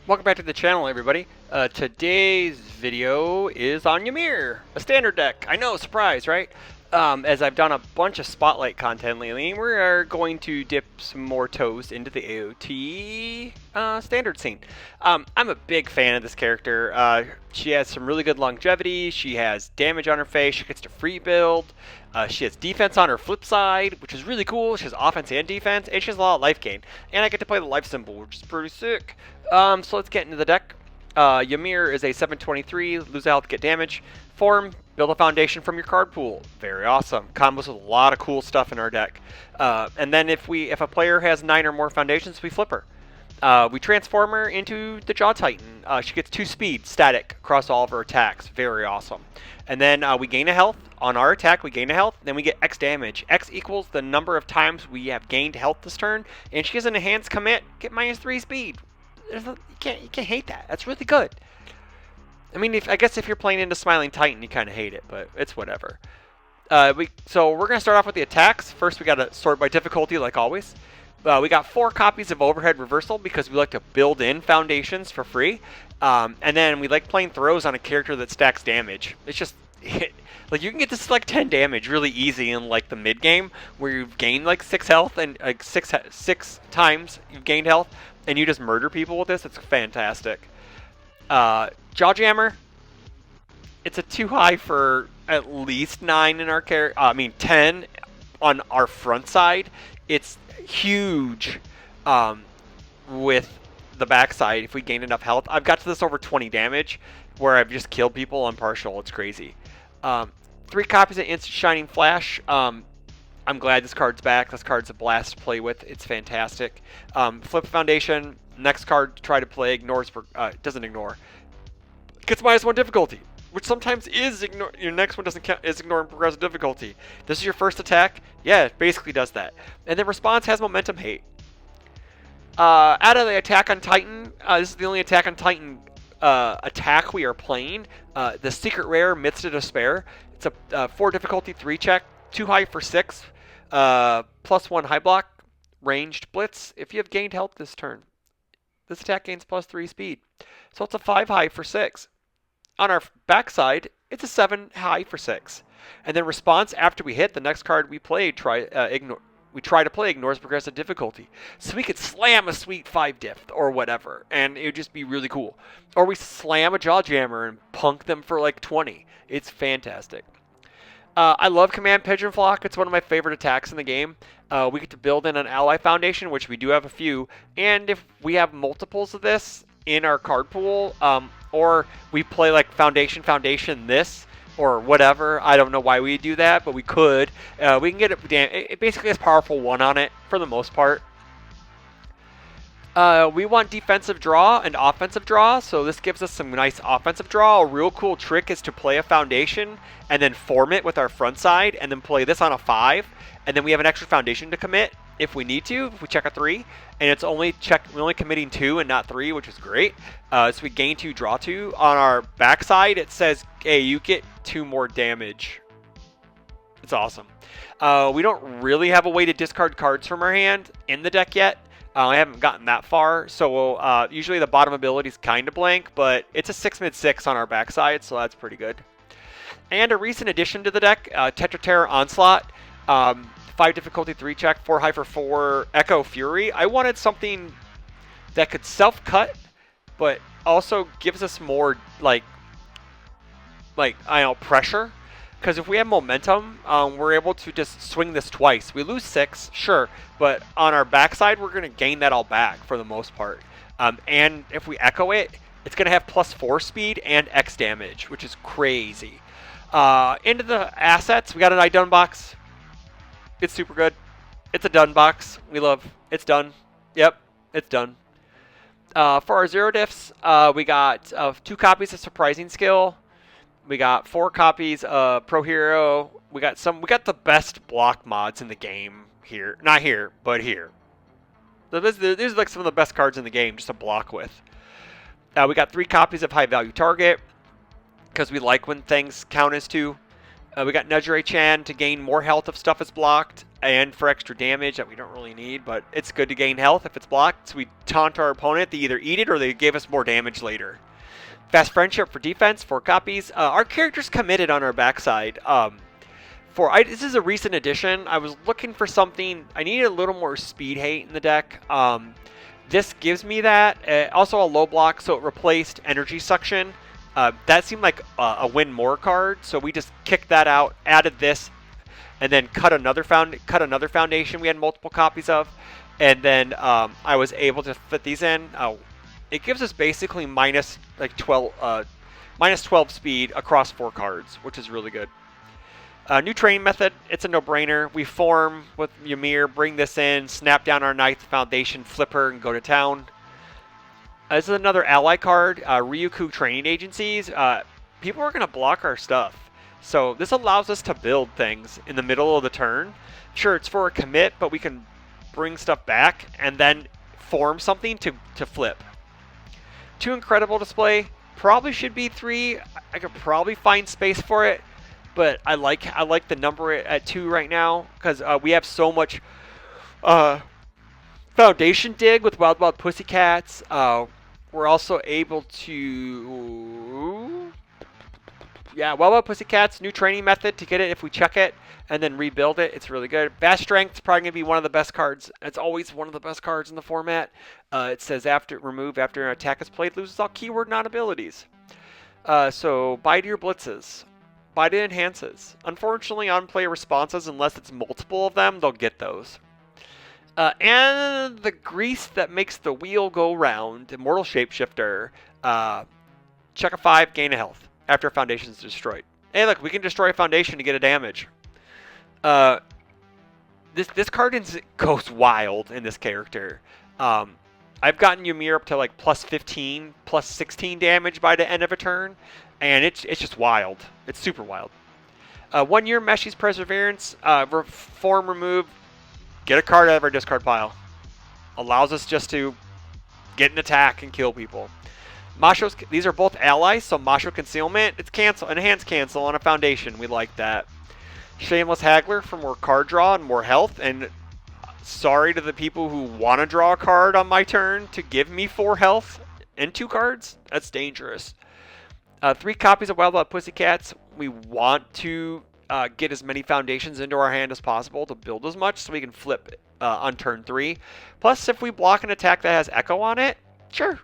Welcome back to the channel, everybody. Today's video is on Ymir, a standard deck. I know, surprise, right? As I've done a bunch of Spotlight content lately, we are going to dip some more toes into the AOT standard scene. I'm a big fan of this character. She has some really good longevity. She has damage on her face. She gets to free build. She has defense on her flip side, which is really cool. She has offense and defense, and she has a lot of life gain. And I get to play the life symbol, which is pretty sick. So let's get into the deck. Ymir is a 723, lose health, get damage. Form, build a foundation from your card pool. Very awesome. Combos with a lot of cool stuff in our deck. And then if a player has 9 or more foundations, we flip her. We transform her into the Jaw Titan. She gets 2 speed, static, across all of her attacks. Very awesome. And then we gain a health. On our attack, we gain a health. Then we get X damage. X equals the number of times we have gained health this turn. And she has an enhanced commit, get -3 speed. You can't hate that. That's really good. I mean, I guess if you're playing into Smiling Titan, you kind of hate it, but it's whatever. So we're going to start off with the attacks. First, we got to sort by difficulty, like always. We got 4 copies of Overhead Reversal because we like to build in foundations for free. And then we like playing throws on a character that stacks damage. It's just... like, you can get this like 10 damage really easy in like the mid game where you've gained like 6 health and like six times you've gained health and you just murder people with this. It's fantastic. Jawjammer. It's a too high for at least 9 in our character. 10 on our front side. It's huge with the backside if we gain enough health. I've got to this over 20 damage where I've just killed people on partial. It's crazy. 3 copies of Instant Shining Flash. I'm glad this card's back. This card's a blast to play with. It's fantastic. Flip Foundation. Next card to try to play ignores. Doesn't ignore. Gets -1 difficulty, which sometimes is ignore. Your next one doesn't count. Is ignoring progressive difficulty. This is your first attack. Yeah, it basically does that. And then response has momentum hate. Out of the attack on Titan, this is the only attack on Titan attack we are playing. The secret rare Midst of Despair. It's a 4 difficulty 3 check, too high for 6, +1 high block, ranged blitz. If you have gained health this turn, this attack gains +3 speed. So it's a 5 high for 6. On our backside, it's a 7 high for 6. And then response after we hit, the next card we play, we try to play ignores progressive difficulty. So we could slam a sweet 5 diff or whatever, and it would just be really cool. Or we slam a Jawjammer and punk them for like 20. It's fantastic. I love Command Pigeon Flock. It's one of my favorite attacks in the game. We get to build in an ally foundation, which we do have a few. And if we have multiples of this in our card pool, or we play like foundation, this, or whatever. I don't know why we do that, but we could. We can get it. It basically has powerful 1 on it for the most part. We want defensive draw and offensive draw, so this gives us some nice offensive draw. A real cool trick is to play a foundation and then form it with our front side, and then play this on a 5, and then we have an extra foundation to commit if we need to. If we check a 3, and it's we're only committing 2 and not 3, which is great. So we gain 2, draw 2. On our backside, it says, hey, you get 2 more damage. It's awesome. We don't really have a way to discard cards from our hand in the deck yet. I haven't gotten that far, so usually the bottom ability is kind of blank, but it's a 6 mid 6 on our backside, so that's pretty good. And a recent addition to the deck, Tetra Terror Onslaught. 5 difficulty 3 check, 4 high for 4 Echo Fury. I wanted something that could self-cut, but also gives us more like I don't know, pressure. Because if we have momentum, we're able to just swing this twice. We lose 6, sure, but on our backside, we're going to gain that all back for the most part. And if we echo it, it's going to have +4 speed and X damage, which is crazy. Into the assets, we got an I-Done box. It's super good. It's a done box. We love. It's done. Yep, it's done. For our 0 diffs, we got 2 copies of Surprising Skill. We got 4 copies of Pro Hero. We got the best block mods in the game here. Not here, but here. These are like some of the best cards in the game just to block with. We got 3 copies of High Value Target because we like when things count as 2. We got Nejire Chan to gain more health if stuff is blocked. and for extra damage that we don't really need, but it's good to gain health if it's blocked. So we taunt our opponent, they either eat it or they give us more damage later. Fast Friendship for defense, 4 copies. Our character's committed on our backside. This is a recent addition. I was looking for something. I needed a little more speed hate in the deck. This gives me that. Also a low block, so it replaced Energy Suction. That seemed like a win more card, so we just kicked that out, added this, and then cut another foundation we had multiple copies of, and then I was able to fit these in. It gives us basically minus 12 speed across 4 cards, which is really good. New training method, it's a no-brainer. We form with Ymir, bring this in, snap down our 9th foundation, flip her, and go to town. This is another ally card, Ryuku Training Agencies. People are going to block our stuff. So this allows us to build things in the middle of the turn. Sure, it's for a commit, but we can bring stuff back and then form something to flip. 2 incredible display, probably should be 3. I could probably find space for it, but I like the number at 2 right now because we have so much foundation dig with Wild Wild Pussycats. We're also able to Wild Wild Pussycats, new training method to get it if we check it and then rebuild it. It's really good. Vast Strength is probably going to be one of the best cards. It's always one of the best cards in the format. It says remove after an attack is played, loses all keyword non-abilities. So buy to your blitzes. Buy to enhances. Unfortunately, on player responses, unless it's multiple of them, they'll get those. And the grease that makes the wheel go round. Immortal Shapeshifter. Check a 5, gain a health after a foundation is destroyed. Hey, look, we can destroy a foundation to get a damage. This card goes wild in this character. I've gotten Ymir up to like plus 15, plus 16 damage by the end of a turn, and it's just wild. It's super wild. 1 year Meshi's Perseverance, form remove, get a card out of our discard pile. Allows us just to get an attack and kill people. Masho's, these are both allies, so Masho Concealment, it's enhanced cancel on a foundation. We like that. Shameless Haggler for more card draw and more health, and sorry to the people who want to draw a card on my turn to give me 4 health and 2 cards. That's dangerous. 3 copies of Wild Wild Pussycats. We want to get as many foundations into our hand as possible to build as much so we can flip on turn 3. Plus, if we block an attack that has Echo on it, sure.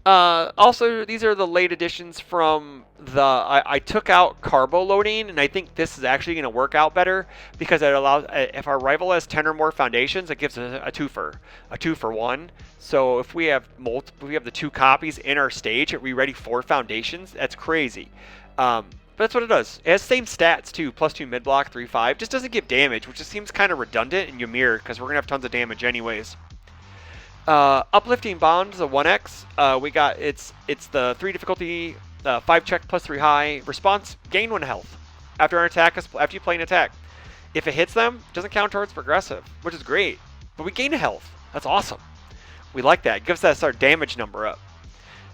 Also, these are the late additions from the... I took out Carbo Loading, and I think this is actually going to work out better because it allows... If our rival has 10 or more foundations, it gives us a 2-for. A 2-for-1. So if we have the 2 copies in our stage, we ready 4 foundations, that's crazy. But that's what it does. It has same stats, too. +2 mid-block, 3-5. Just doesn't give damage, which just seems kind of redundant in Ymir because we're going to have tons of damage anyways. Uplifting Bond is a 1x. We got it's the 3 difficulty, 5 check plus 3 high response. Gain 1 health after after you play an attack. If it hits them, it doesn't count towards progressive, which is great. But we gain a health. That's awesome. We like that. It gives us our damage number up.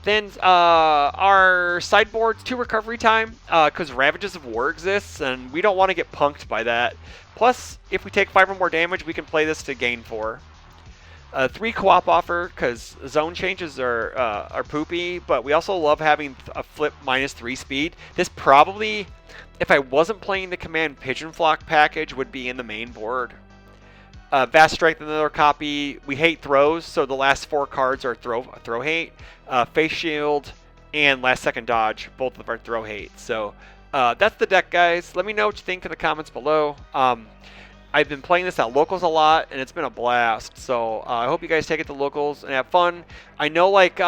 Then our sideboard's 2 recovery time because Ravages of War exists, and we don't want to get punked by that. Plus, if we take 5 or more damage, we can play this to gain 4. 3 co-op offer because zone changes are poopy, but we also love having a flip -3 speed. This probably, if I wasn't playing the Command Pigeon Flock package, would be in the main board. Vast Strength, another copy. We hate throws, so the last 4 cards are throw hate. Face Shield and Last Second Dodge, both of our throw hate. So that's the deck, guys. Let me know what you think in the comments below. I've been playing this at locals a lot, and it's been a blast. So I hope you guys take it to locals and have fun. I know, like,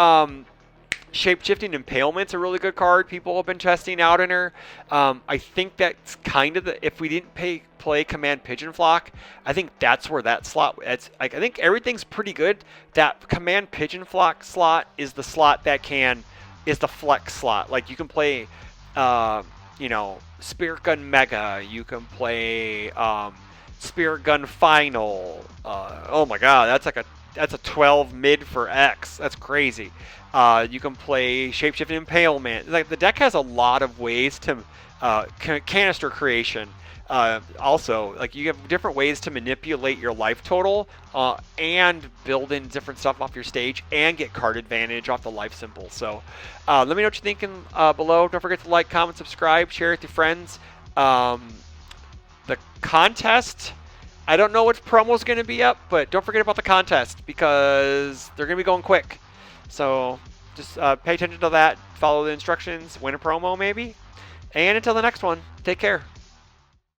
Shape-Shifting Impalement's a really good card people have been testing out in her. I think that's kind of if we didn't play Command Pigeon Flock, I think that's where that slot... I think everything's pretty good. That Command Pigeon Flock slot is the slot that is the flex slot. Like, you can play, Spirit Gun Mega. You can play... Spirit Gun Final. Oh my god, that's like a that's a 12 mid for X. That's crazy. You can play Shapeshifting Impalement. Like the deck has a lot of ways to canister creation. Also, like you have different ways to manipulate your life total and build in different stuff off your stage and get card advantage off the life symbol. So let me know what you're thinking below. Don't forget to like, comment, subscribe, share with your friends. The contest, I don't know what promo is going to be up, but don't forget about the contest because they're going to be going quick. So just pay attention to that, follow the instructions, win a promo maybe. And until the next one, take care.